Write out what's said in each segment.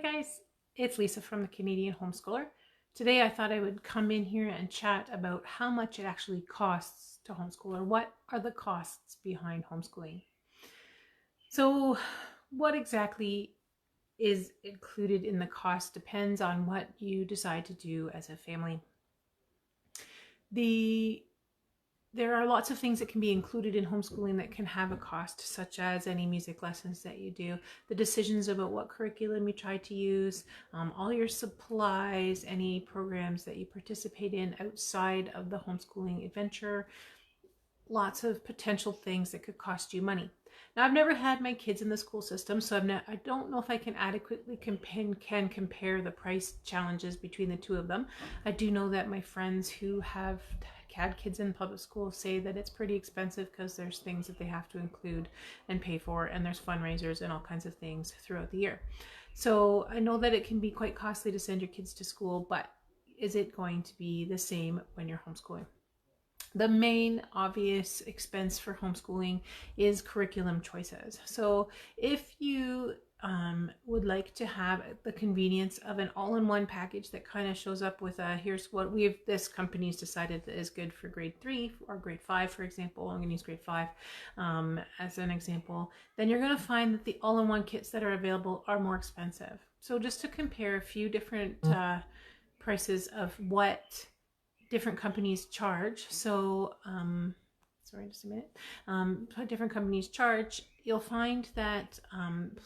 Hey guys, it's Lisa from the Canadian Homeschooler. Today I thought I would come in here and chat about how much it actually costs to homeschool, or what are the costs behind homeschooling. So what exactly is included in the cost depends on what you decide to do as a family. There are lots of things that can be included in homeschooling that can have a cost, such as any music lessons that you do, the decisions about what curriculum you try to use, all your supplies, any programs that you participate in outside of the homeschooling adventure, lots of potential things that could cost you money. Now, I've never had my kids in the school system, so I don't know if I can adequately compare the price challenges between the two of them. I do know that my friends who have had kids in public school say that it's pretty expensive because there's things that they have to include and pay for, and there's fundraisers and all kinds of things throughout the year. So I know that it can be quite costly to send your kids to school, but is it going to be the same when you're homeschooling? The main obvious expense for homeschooling is curriculum choices. So if you would like to have the convenience of an all-in-one package that kind of shows up with here's what this company's decided that is good for grade 3 or grade 5, for example. I'm going to use grade 5 as an example. Then you're going to find that the all-in-one kits that are available are more expensive. So just to compare a few different prices of what different companies charge. So, sorry, just a minute. What different companies charge, you'll find that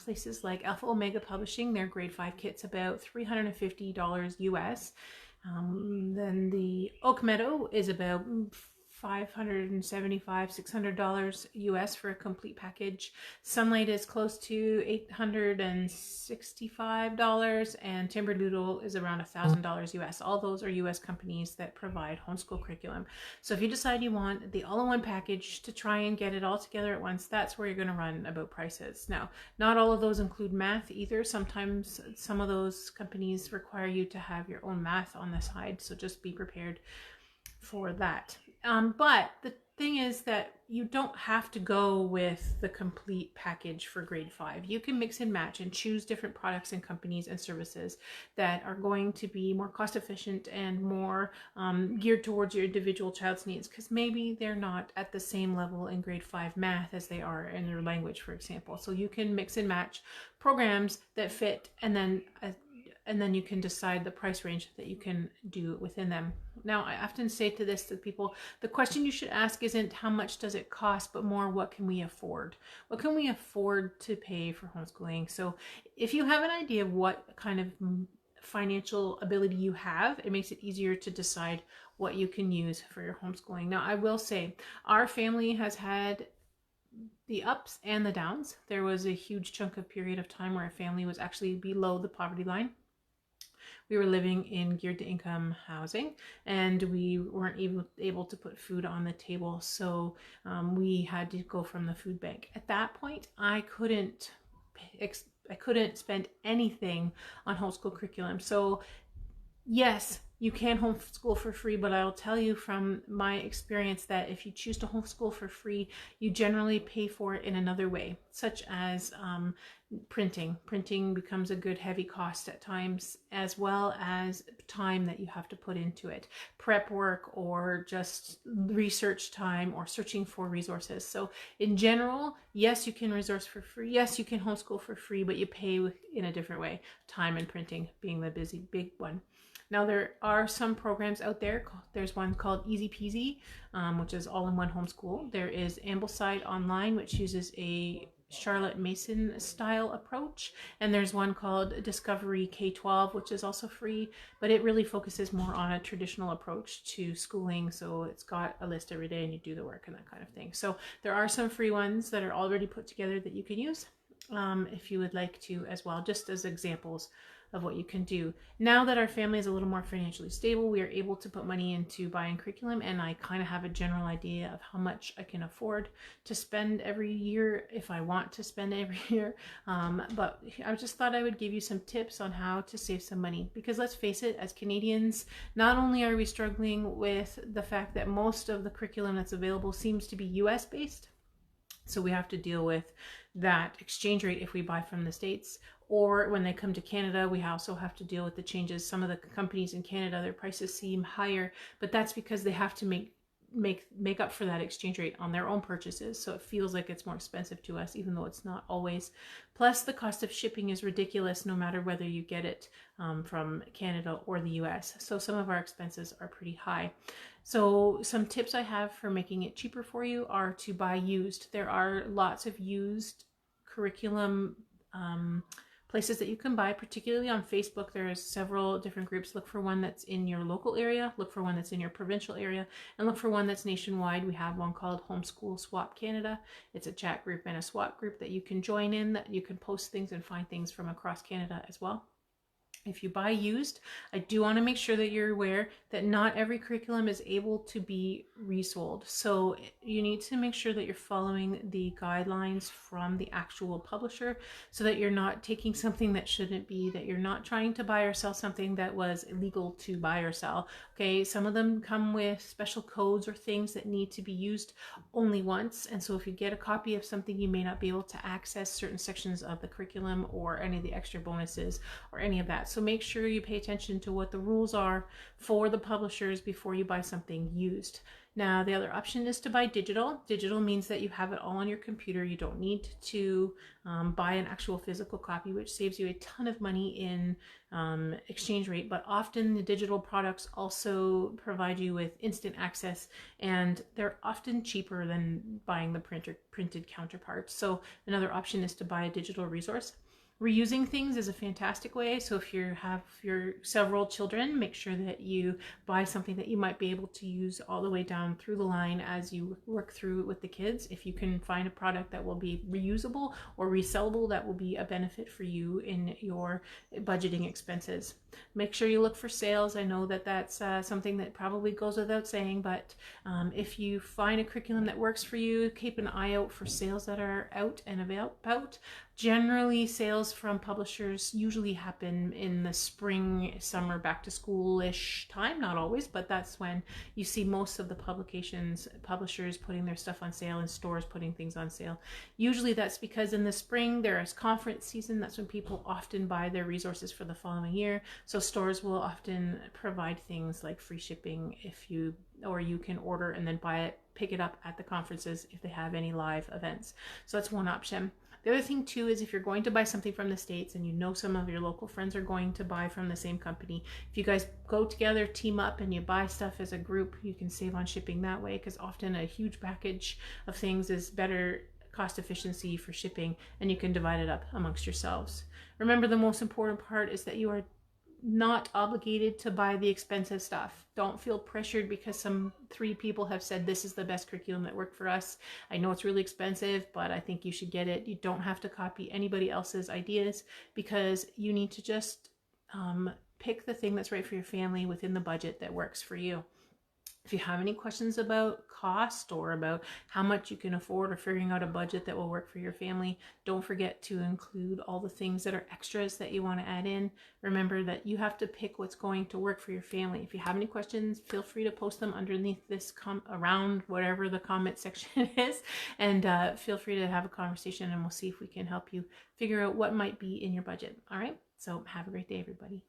places like Alpha Omega Publishing, their grade 5 kit's about $350 US. Then the Oak Meadow is about $575, $600 US for a complete package. Sunlight is close to $865, and Timberdoodle is around $1,000 US. All those are US companies that provide homeschool curriculum. So if you decide you want the all-in-one package to try and get it all together at once, that's where you're going to run about prices. Now, not all of those include math either. Sometimes some of those companies require you to have your own math on the side, so just be prepared for that. But the thing is that you don't have to go with the complete package for grade 5. You can mix and match and choose different products and companies and services that are going to be more cost efficient and more geared towards your individual child's needs, because maybe they're not at the same level in grade 5 math as they are in their language, for example. So you can mix and match programs that fit, and then you can decide the price range that you can do within them. Now, I often say to people, the question you should ask isn't how much does it cost, but more what can we afford? What can we afford to pay for homeschooling? So if you have an idea of what kind of financial ability you have, it makes it easier to decide what you can use for your homeschooling. Now, I will say our family has had the ups and the downs. There was a huge chunk of period of time where a family was actually below the poverty line. We were living in geared to income housing, and we weren't able to put food on the table, so we had to go from the food bank. At that point, I couldn't spend anything on homeschool curriculum. So yes, you can homeschool for free, but I'll tell you from my experience that if you choose to homeschool for free, you generally pay for it in another way, such as printing. Printing becomes a good heavy cost at times, as well as time that you have to put into it, prep work, or just research time, or searching for resources. So in general, yes, you can resource for free. Yes, you can homeschool for free, but you pay in a different way, time and printing being the big one. Now, there are some programs out there. There's one called Easy Peasy, which is all-in-one homeschool. There is Ambleside Online, which uses a Charlotte Mason style approach. And there's one called Discovery K-12, which is also free, but it really focuses more on a traditional approach to schooling. So it's got a list every day and you do the work and that kind of thing. So there are some free ones that are already put together that you can use if you would like to as well, just as examples of what you can do. Now that our family is a little more financially stable, we are able to put money into buying curriculum, and I kind of have a general idea of how much I can afford to spend every year if I want to spend every year. But I just thought I would give you some tips on how to save some money, because let's face it, as Canadians, not only are we struggling with the fact that most of the curriculum that's available seems to be US based, So we have to deal with that exchange rate if we buy from the States, or when they come to Canada, we also have to deal with the changes. Some of the companies in Canada, their prices seem higher, but that's because they have to make up for that exchange rate on their own purchases. So it feels like it's more expensive to us, even though it's not always. Plus the cost of shipping is ridiculous no matter whether you get it from Canada or the US. So some of our expenses are pretty high. So some tips I have for making it cheaper for you are to buy used. There are lots of used curriculum places that you can buy, particularly on Facebook. There's several different groups. Look for one that's in your local area, look for one that's in your provincial area, and look for one that's nationwide. We have one called Homeschool Swap Canada. It's a chat group and a swap group that you can join in, that you can post things and find things from across Canada as well. If you buy used, I do want to make sure that you're aware that not every curriculum is able to be resold. So you need to make sure that you're following the guidelines from the actual publisher, so that you're not taking something that shouldn't be, that you're not trying to buy or sell something that was illegal to buy or sell. Okay, some of them come with special codes or things that need to be used only once. And so if you get a copy of something, you may not be able to access certain sections of the curriculum or any of the extra bonuses or any of that. So make sure you pay attention to what the rules are for the publishers before you buy something used. Now, the other option is to buy digital. Digital means that you have it all on your computer. You don't need to buy an actual physical copy, which saves you a ton of money in exchange rate. But often the digital products also provide you with instant access, and they're often cheaper than buying the printed counterparts. So another option is to buy a digital resource. Reusing things is a fantastic way. So if you have your several children, make sure that you buy something that you might be able to use all the way down through the line as you work through it with the kids. If you can find a product that will be reusable or resellable, that will be a benefit for you in your budgeting expenses. Make sure you look for sales. I know that that's something that probably goes without saying, but if you find a curriculum that works for you, keep an eye out for sales that are out and about. Generally, sales from publishers usually happen in the spring, summer, back to school-ish time. Not always, but that's when you see most of the publishers putting their stuff on sale and stores putting things on sale. Usually that's because in the spring there is conference season. That's when people often buy their resources for the following year. So stores will often provide things like free shipping you can order and then pick it up at the conferences if they have any live events. So that's one option. The other thing too is if you're going to buy something from the States and you know some of your local friends are going to buy from the same company, if you guys go together, team up, and you buy stuff as a group, you can save on shipping that way, because often a huge package of things is better cost efficiency for shipping, and you can divide it up amongst yourselves. Remember, the most important part is that you are not obligated to buy the expensive stuff. Don't feel pressured because 3 people have said this is the best curriculum that worked for us. I know it's really expensive, but I think you should get it. You don't have to copy anybody else's ideas, because you need to just pick the thing that's right for your family within the budget that works for you. If you have any questions about cost or about how much you can afford or figuring out a budget that will work for your family, don't forget to include all the things that are extras that you want to add in. Remember that you have to pick what's going to work for your family. If you have any questions, feel free to post them underneath this around whatever the comment section is, and feel free to have a conversation, and we'll see if we can help you figure out what might be in your budget. All right, so have a great day, everybody.